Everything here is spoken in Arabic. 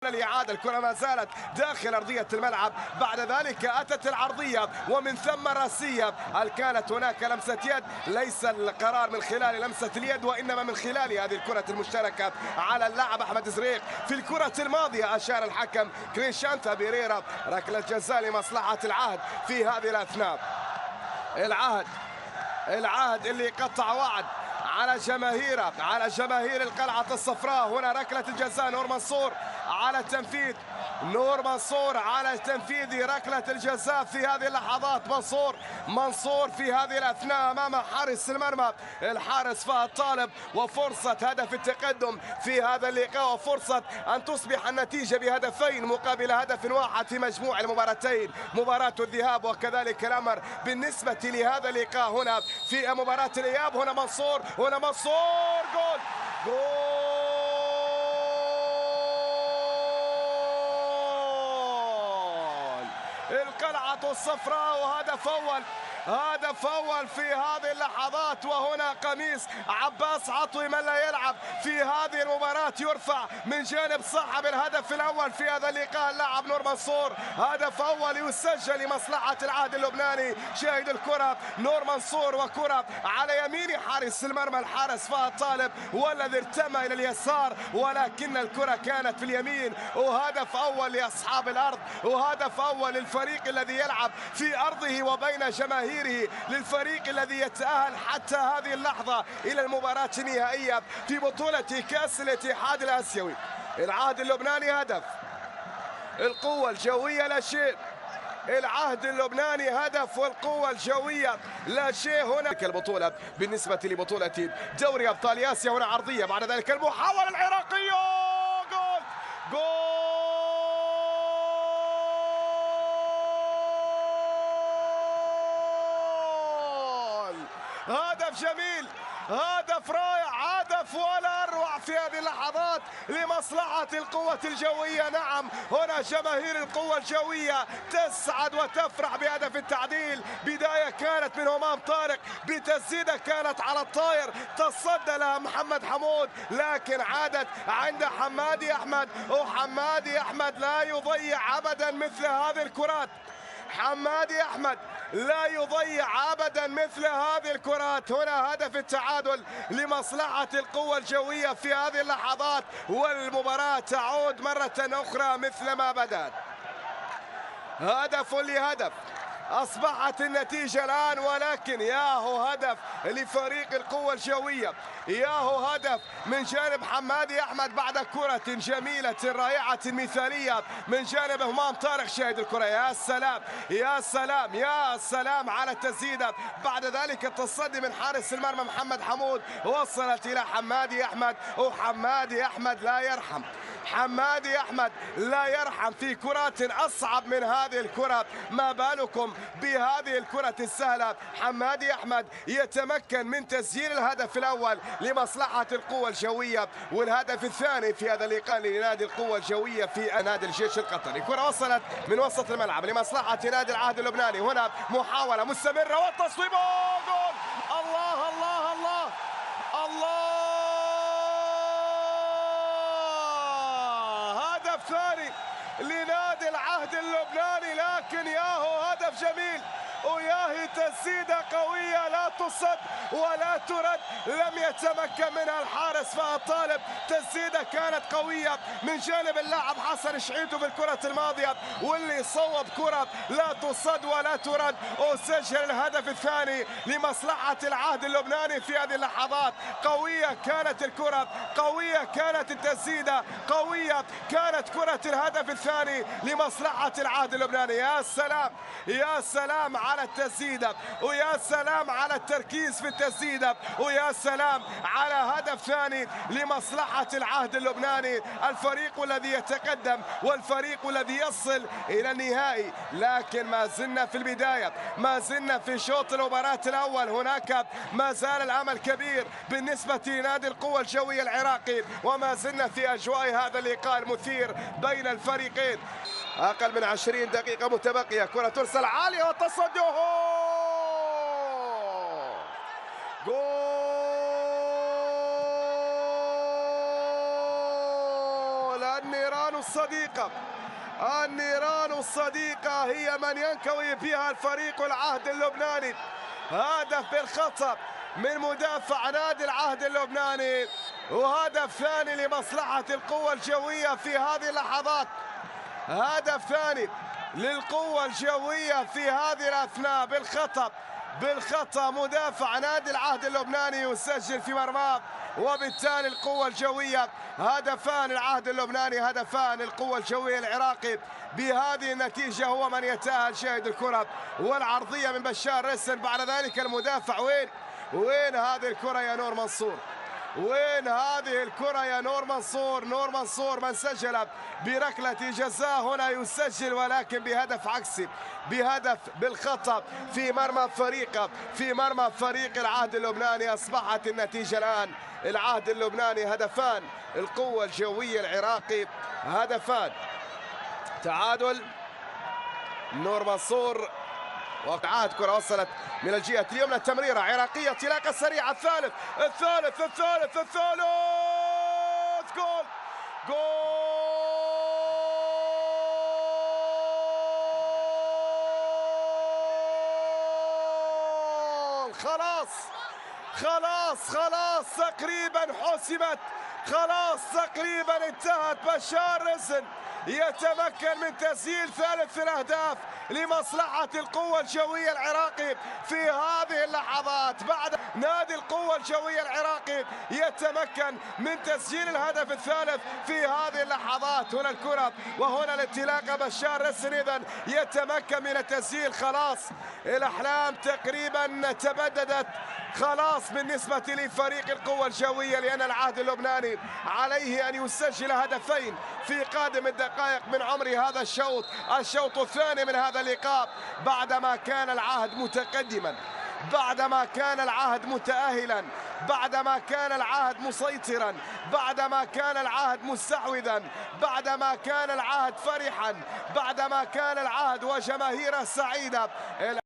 الإعادة. الكرة ما زالت داخل أرضية الملعب، بعد ذلك أتت العرضية ومن ثم الرأسية. هل كانت هناك لمسة يد؟ ليس القرار من خلال لمسة اليد وإنما من خلال هذه الكرة المشتركة على اللاعب أحمد زريق. في الكرة الماضية أشار الحكم كريشانتا بيريرا ركلة جزاء لمصلحة العهد في هذه الأثناء. العهد اللي قطع وعد على جماهيره، على جماهير القلعة الصفراء. هنا ركلة الجزاء، نور منصور على التنفيذ، نور منصور على تنفيذ ركلة الجزاء في هذه اللحظات. منصور في هذه الأثناء أمام حارس المرمى الحارس فهد طالب، وفرصة هدف التقدم في هذا اللقاء، وفرصة أن تصبح النتيجة بهدفين مقابل هدف واحد في مجموع المباراتين، مباراة الذهاب وكذلك الأمر بالنسبة لهذا اللقاء هنا في مباراة الإياب. هنا منصور جول القلعة الصفراء، وهدف أول في هذه اللحظات. وهنا قميص عباس عطوي من لا يلعب في هذه المباراة يرفع من جانب صاحب الهدف الأول في هذا اللقاء اللاعب نور منصور. هدف أول يسجل لمصلحة العهد اللبناني. شاهد الكرة نور منصور، وكرة على يمين حارس المرمى الحارس فهد طالب والذي ارتمى إلى اليسار، ولكن الكرة كانت في اليمين. وهدف أول لأصحاب الأرض، وهدف أول للفريق الذي يلعب في أرضه وبين جماهيره، للفريق الذي يتأهل حتى هذه اللحظة إلى المباراة النهائية في بطولة كأس الاتحاد الآسيوي. العهد اللبناني هدف، القوة الجوية لا شيء. العهد اللبناني هدف والقوة الجوية لا شيء. هنا البطولة بالنسبة لبطولة دوري أبطال آسيا. هنا عرضية، بعد ذلك المحاولة العراقية، جول هدف جميل، هدف رائع، هدف ولا أروع في هذه اللحظات لمصلحة القوة الجوية. نعم، هنا جماهير القوة الجوية تسعد وتفرح بهدف التعديل. بداية كانت من همام طارق بتسديدة كانت على الطاير، تصدى لها محمد حمود، لكن عادت عند حمادي أحمد، وحمادي أحمد لا يضيع أبدا مثل هذه الكرات. حمادي أحمد لا يضيع أبدا مثل هذه الكرات. هنا هدف التعادل لمصلحة القوة الجوية في هذه اللحظات، والمباراة تعود مرة أخرى مثل ما بدأت. هدف لهدف، أصبحت النتيجة الآن، ولكن ياهو هدف لفريق القوة الجوية، ياهو هدف من جانب حمادي أحمد بعد كرة جميلة رائعة مثالية من جانب همام طارق. شاهد الكرة، يا سلام يا سلام يا سلام على التسديدة، بعد ذلك التصدي من حارس المرمى محمد حمود وصلت إلى حمادي أحمد، وحمادي أحمد لا يرحم. حمادي أحمد لا يرحم في كرات أصعب من هذه الكرة، ما بالكم بهذه الكرة السهلة. حمادي أحمد يتمكن من تسجيل الهدف الأول لمصلحة القوة الجوية، والهدف الثاني في هذا اللقاء لنادي القوة الجوية في نادي الجيش القطري. كرة وصلت من وسط الملعب لمصلحة نادي العهد اللبناني. هنا محاولة مستمرة والتصويب، جول! الله الله الله الله! ثاني لنادي العهد اللبناني، لكن ياهو هدف جميل، وياهي تسديدة قوية لا تصد ولا ترد، لم يتمكن منها الحارس فهد طالب. تسديدة كانت قوية من جانب اللاعب حسن شعيتو في الكرة الماضية، واللي صوب كرة لا تصد ولا ترد، وسجل الهدف الثاني لمصلحة العهد اللبناني في هذه اللحظات. قوية كانت الكرة، قوية كانت التسديدة، قوية كانت كرة الهدف الثاني لمصلحة العهد اللبناني. يا سلام يا سلام على التسديدة، ويا سلام على التركيز في التسديدة، ويا سلام على هدف ثاني لمصلحة العهد اللبناني، الفريق الذي يتقدم والفريق الذي يصل إلى النهائي. لكن ما زلنا في البداية، ما زلنا في شوط المباراة الأول. هناك ما زال الأمل كبير بالنسبة لنادي القوة الجوية العراقي، وما زلنا في أجواء هذا اللقاء المثير بين الفريقين. أقل من 20 دقيقة متبقية، كرة ترسل عالية والتصدي، جول! النيران الصديقة، النيران الصديقة هي من ينكوي فيها الفريق العهد اللبناني. هدف بالخطأ من مدافع نادي العهد اللبناني، وهدف ثاني لمصلحة القوة الجوية في هذه اللحظات. هدف ثاني للقوة الجوية في هذه الأثناء بالخطأ مدافع نادي العهد اللبناني يسجل في مرماه، وبالتالي القوة الجوية هدفان العهد اللبناني، هدفان القوة الجوية العراقي. بهذه النتيجة هو من يتأهل. شاهد الكرة والعرضية من بشار رسن، بعد ذلك المدافع وين هذه الكرة يا نور منصور؟ وين هذه الكرة يا نور منصور؟ نور منصور من سجل بركلة جزاء هنا يسجل، ولكن بهدف عكسي، بهدف بالخطأ في مرمى فريق العهد اللبناني. أصبحت النتيجة الآن العهد اللبناني هدفان، القوة الجوية العراقي هدفان. تعادل. نور منصور وقعات كرة وصلت من الجهة اليمنى، تمريرة عراقية، انطلاقة سريعة، الثالث جول خلاص تقريبا حسمت، خلاص تقريبا انتهت. بشار رسن يتمكن من تسجيل ثالث الأهداف لمصلحة القوة الجوية العراقي في هذه اللحظات. بعد نادي القوة الجوية العراقي يتمكن من تسجيل الهدف الثالث في هذه اللحظات. هنا الكرة وهنا الانطلاقة، بشار رسن إذن يتمكن من التسجيل. خلاص الأحلام تقريبا تبددت خلاص بالنسبة لفريق القوة الجوية، لأن العهد اللبناني عليه أن يسجل هدفين في قادم الدقائق من عمر هذا الشوط الثاني من هذا اللقاء، بعدما كان العهد متقدما، بعدما كان العهد متأهلا، بعدما كان العهد مسيطرا، بعدما كان العهد مستحوذا، بعدما كان العهد فرحا، بعدما كان العهد وجماهيره سعيدة.